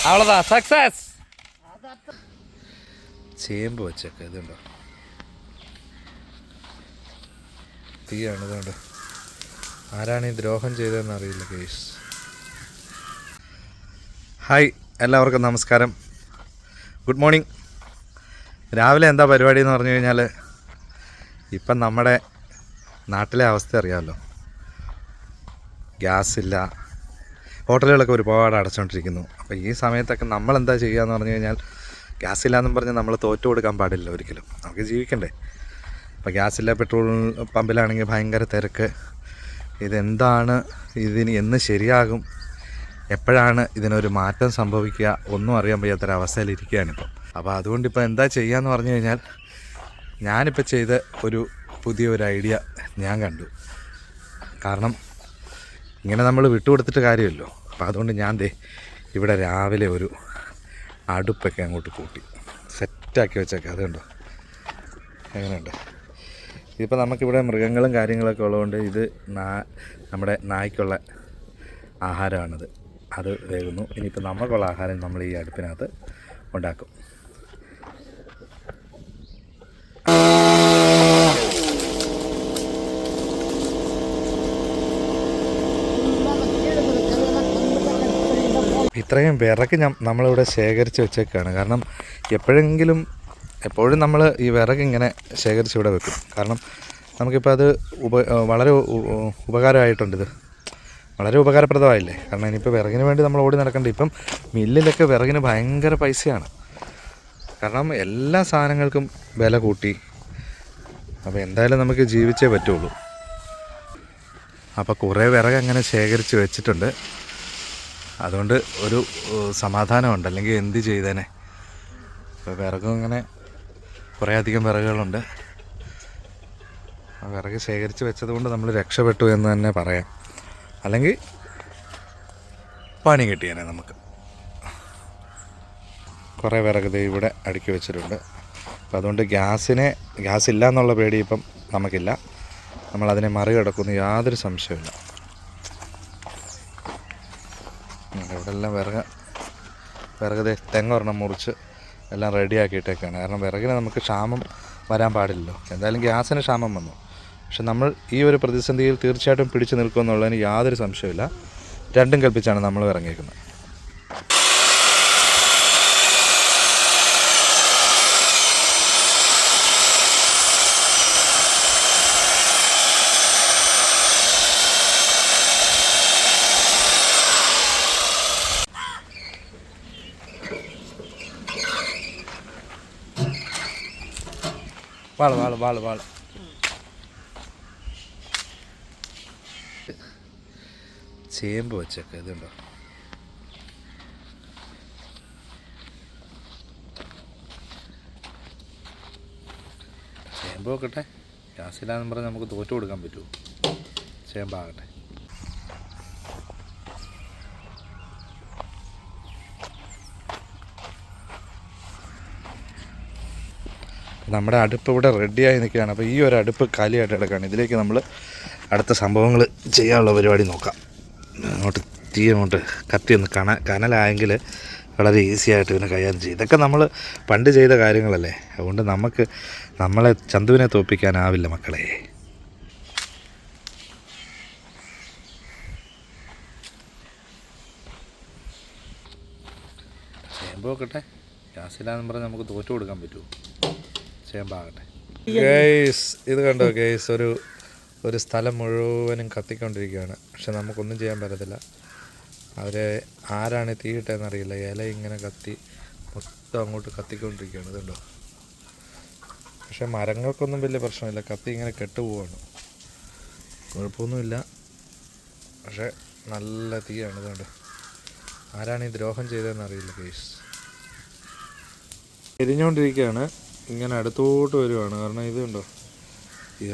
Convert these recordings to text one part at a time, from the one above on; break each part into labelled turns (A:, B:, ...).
A: അவ்வளோதான் success. ചേമ്പ് വെച്ചൊക്കെ ഇതുണ്ടോ, തീയാണ് ഇതുണ്ട്. ആരാണ് ഈ ദ്രോഹം ചെയ്തതെന്ന് അറിയില്ല ഗൈസ്. ഹായ്, എല്ലാവർക്കും നമസ്കാരം, ഗുഡ് മോർണിംഗ്. രാവിലെ എന്താ പരിപാടി എന്ന് പറഞ്ഞു കഴിഞ്ഞാൽ, ഇപ്പം നമ്മുടെ നാട്ടിലെ അവസ്ഥ അറിയാമല്ലോ, ഗ്യാസില്ല, ഹോട്ടലുകളൊക്കെ ഒരുപാട് അടച്ചുകൊണ്ടിരിക്കുന്നു. അപ്പോൾ ഈ സമയത്തൊക്കെ നമ്മളെന്താ ചെയ്യുക എന്ന് പറഞ്ഞു കഴിഞ്ഞാൽ, ഗ്യാസില്ല എന്നും പറഞ്ഞ് നമ്മൾ തോറ്റു കൊടുക്കാൻ പാടില്ല ഒരിക്കലും, നമുക്ക് ജീവിക്കണ്ടേ. അപ്പോൾ ഗ്യാസില്ല, പെട്രോൾ പമ്പിലാണെങ്കിൽ ഭയങ്കര തിരക്ക്. ഇതെന്താണ്, ഇതിന് എന്ന് ശരിയാകും, എപ്പോഴാണ് ഇതിനൊരു മാറ്റം സംഭവിക്കുക, ഒന്നും അറിയാൻ വയ്യാത്തൊരവസ്ഥയിലിരിക്കുകയാണിപ്പോൾ. അപ്പോൾ അതുകൊണ്ടിപ്പോൾ എന്താ ചെയ്യുകയെന്ന് പറഞ്ഞു കഴിഞ്ഞാൽ, ഞാനിപ്പോൾ ചെയ്ത പുതിയൊരു ഐഡിയ ഞാൻ കണ്ടു. കാരണം ഇങ്ങനെ നമ്മൾ വിട്ടുകൊടുത്തിട്ട് കാര്യമല്ലോ. അപ്പോൾ അതുകൊണ്ട് ഞാൻ ഇവിടെ രാവിലെ ഒരു അടുപ്പൊക്കെ അങ്ങോട്ട് കൂട്ടി സെറ്റാക്കി വെച്ചേക്കാം. അതുകൊണ്ടോ എങ്ങനെയുണ്ട്. ഇതിപ്പോൾ നമുക്കിവിടെ മൃഗങ്ങളും കാര്യങ്ങളൊക്കെ ഉള്ളതുകൊണ്ട് ഇത് നമ്മുടെ നായ്ക്കുള്ള ആഹാരമാണിത്. അത് വേകുന്നു. ഇനിയിപ്പോൾ നമുക്കുള്ള ആഹാരം നമ്മൾ ഈ അടുപ്പിനകത്ത് ഉണ്ടാക്കും. ഇത്രയും വിറക് നമ്മളിവിടെ ശേഖരിച്ച് വെച്ചേക്കാണ്. കാരണം എപ്പോഴും നമ്മൾ ഈ വിറക് ഇങ്ങനെ ശേഖരിച്ച് ഇവിടെ വെക്കും. കാരണം നമുക്കിപ്പോൾ അത് വളരെ ഉപകാരമായിട്ടുണ്ട്. ഇത് വളരെ ഉപകാരപ്രദമായില്ലേ. കാരണം ഇനിയിപ്പോൾ വിറകിന് വേണ്ടി നമ്മൾ ഓടി നടക്കേണ്ട. ഇപ്പം മില്ലിലൊക്കെ വിറകിന് ഭയങ്കര പൈസയാണ്. കാരണം എല്ലാ സാധനങ്ങൾക്കും വില കൂട്ടി. അപ്പോൾ എന്തായാലും നമുക്ക് ജീവിച്ചേ പറ്റുള്ളൂ. അപ്പോൾ കുറേ വിറക് അങ്ങനെ ശേഖരിച്ച് വെച്ചിട്ടുണ്ട്. അതുകൊണ്ട് ഒരു സമാധാനമുണ്ട്. അല്ലെങ്കിൽ എന്ത് ചെയ്തേനെ. ഇപ്പോൾ വിറകും ഇങ്ങനെ കുറേ അധികം വിറകുകളുണ്ട്. ആ വിറക് ശേഖരിച്ച് വെച്ചതുകൊണ്ട് നമ്മൾ രക്ഷപ്പെട്ടു എന്ന് തന്നെ പറയാം. അല്ലെങ്കിൽ പണി കിട്ടിയേനെ നമുക്ക്. കുറേ വിറക് ഇവിടെ അടുക്കി വെച്ചിട്ടുണ്ട്. അപ്പോൾ അതുകൊണ്ട് ഗ്യാസ് ഇല്ല എന്നുള്ള പേടി ഇപ്പം നമുക്കില്ല. നമ്മളതിനെ മറികടക്കുന്നു, യാതൊരു സംശയമില്ല. ഇവിടെ എല്ലാം വിറക് തെങ്ങൊരെണ്ണം മുറിച്ച് എല്ലാം റെഡിയാക്കിയിട്ടേക്കാണ്. കാരണം വിറകിന് നമുക്ക് ക്ഷാമം വരാൻ പാടില്ലല്ലോ. എന്തായാലും ഗ്യാസിന് ക്ഷാമം വന്നു. പക്ഷെ നമ്മൾ ഈ ഒരു പ്രതിസന്ധിയിൽ തീർച്ചയായിട്ടും പിടിച്ചു നിൽക്കുമെന്നുള്ളതിന് യാതൊരു സംശയമില്ല. രണ്ടും കൽപ്പിച്ചാണ് നമ്മൾ ഇറങ്ങിയിരിക്കുന്നത്. വാള് ചേമ്പ് വെച്ചൊക്കെ ഇതുണ്ടോ. ചേമ്പ് വെക്കട്ടെ. ഗ്യാസില്ലാന്ന് പറഞ്ഞാൽ നമുക്ക് തോറ്റു കൊടുക്കാൻ പറ്റുമോ. ചേമ്പാകട്ടെ. നമ്മുടെ അടുപ്പ് ഇവിടെ റെഡിയായി നിൽക്കുകയാണ്. അപ്പോൾ ഈ ഒരു അടുപ്പ് കാലിയായിട്ട് കിടക്കുകയാണ്. ഇതിലേക്ക് നമ്മൾ അടുത്ത സംഭവങ്ങൾ ചെയ്യാനുള്ള പരിപാടി നോക്കാം. അങ്ങോട്ട് കത്തി ഒന്ന് കനലായെങ്കിൽ വളരെ ഈസി ആയിട്ട് ഇതിനെ കൈകാര്യം ചെയ്യും. ഇതൊക്കെ നമ്മൾ പണ്ട് ചെയ്ത കാര്യങ്ങളല്ലേ. അതുകൊണ്ട് നമ്മളെ ചന്തുവിനെ തോൽപ്പിക്കാനാവില്ല മക്കളെ. ചേമ്പ് വെക്കട്ടെ. ഗ്യാസില്ലാന്ന് പറഞ്ഞാൽ നമുക്ക് തോറ്റു കൊടുക്കാൻ പറ്റുമോ. ചേമ്പാകട്ടെ. ഗൈസ് ഇത് കണ്ടോ ഗൈസ്, ഒരു സ്ഥലം മുഴുവനും കത്തിക്കൊണ്ടിരിക്കുകയാണ്. പക്ഷെ നമുക്കൊന്നും ചെയ്യാൻ പറ്റത്തില്ല. ആരാണ് തീയിട്ടെന്നറിയില്ല. ഇല ഇങ്ങനെ കത്തി മൊത്തം അങ്ങോട്ട് കത്തിക്കൊണ്ടിരിക്കുകയാണ്. ഇതുണ്ടോ. പക്ഷെ മരങ്ങൾക്കൊന്നും വലിയ പ്രശ്നമില്ല. കത്തി ഇങ്ങനെ കെട്ടുപോവാണ്. കുഴപ്പമൊന്നുമില്ല. പക്ഷെ നല്ല തീയാണ്. ഇതുകൊണ്ട് ആരാണ് ഈ ദ്രോഹം ചെയ്തതെന്നറിയില്ല ഗൈസ്. എരിഞ്ഞുകൊണ്ടിരിക്കുകയാണ്. ഇങ്ങനെ അടുത്തോട്ട് വരുവാണ്. കാരണം ഇതുണ്ടോ,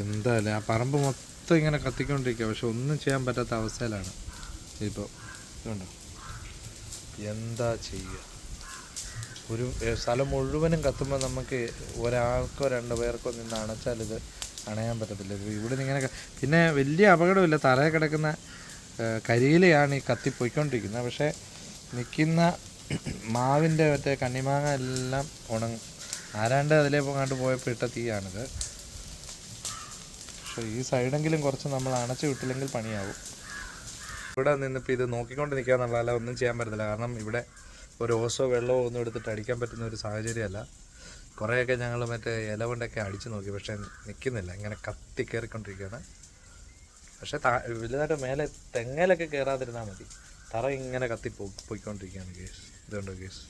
A: എന്തായാലും ആ പറമ്പ് മൊത്തം ഇങ്ങനെ കത്തിക്കൊണ്ടിരിക്കുക. പക്ഷെ ഒന്നും ചെയ്യാൻ പറ്റാത്ത അവസ്ഥയിലാണ് ഇപ്പോൾ. ഇതുണ്ടോ, എന്താ ചെയ്യുക. ഒരു സ്ഥലം മുഴുവനും കത്തുമ്പോൾ നമുക്ക് ഒരാൾക്കോ രണ്ടു പേർക്കോ നിന്ന് അണച്ചാൽ ഇത് അണയാൻ പറ്റത്തില്ല. ഇവിടെ നിന്ന് ഇങ്ങനെ പിന്നെ വലിയ അപകടമില്ല. തറയിൽ കിടക്കുന്ന കരിയിലയാണ് ഈ കത്തിപ്പോയിക്കൊണ്ടിരിക്കുന്നത്. പക്ഷേ നിൽക്കുന്ന മാവിൻ്റെ മറ്റേ കണ്ണിമാങ്ങ എല്ലാം ആരാണ്ട് അതിലേ പോകാണ്ട് പോയപ്പോൾ ഇട്ട തീയാണിത്. പക്ഷേ ഈ സൈഡെങ്കിലും കുറച്ച് നമ്മൾ അണച്ചു വിട്ടില്ലെങ്കിൽ പണിയാവും. ഇവിടെ നിന്നിപ്പോൾ ഇത് നോക്കിക്കൊണ്ട് നിൽക്കാന്നുള്ളതല്ല, ഒന്നും ചെയ്യാൻ പറ്റത്തില്ല. കാരണം ഇവിടെ ഒരു ഓസോ വെള്ളമോ ഒന്നും എടുത്തിട്ട് അടിക്കാൻ പറ്റുന്ന ഒരു സാഹചര്യമല്ല. കുറേയൊക്കെ ഞങ്ങൾ മറ്റേ ഇല കൊണ്ടൊക്കെ അടിച്ചു നോക്കി, പക്ഷേ നിൽക്കുന്നില്ല, ഇങ്ങനെ കത്തി കയറിക്കൊണ്ടിരിക്കുകയാണ്. പക്ഷേ വലുതായിട്ട് മേലെ തെങ്ങയിലൊക്കെ കയറാതിരുന്നാൽ മതി. തറ ഇങ്ങനെ കത്തി പോയിക്കൊണ്ടിരിക്കുകയാണ് കേസ്. ഇതുകൊണ്ട് കേസ്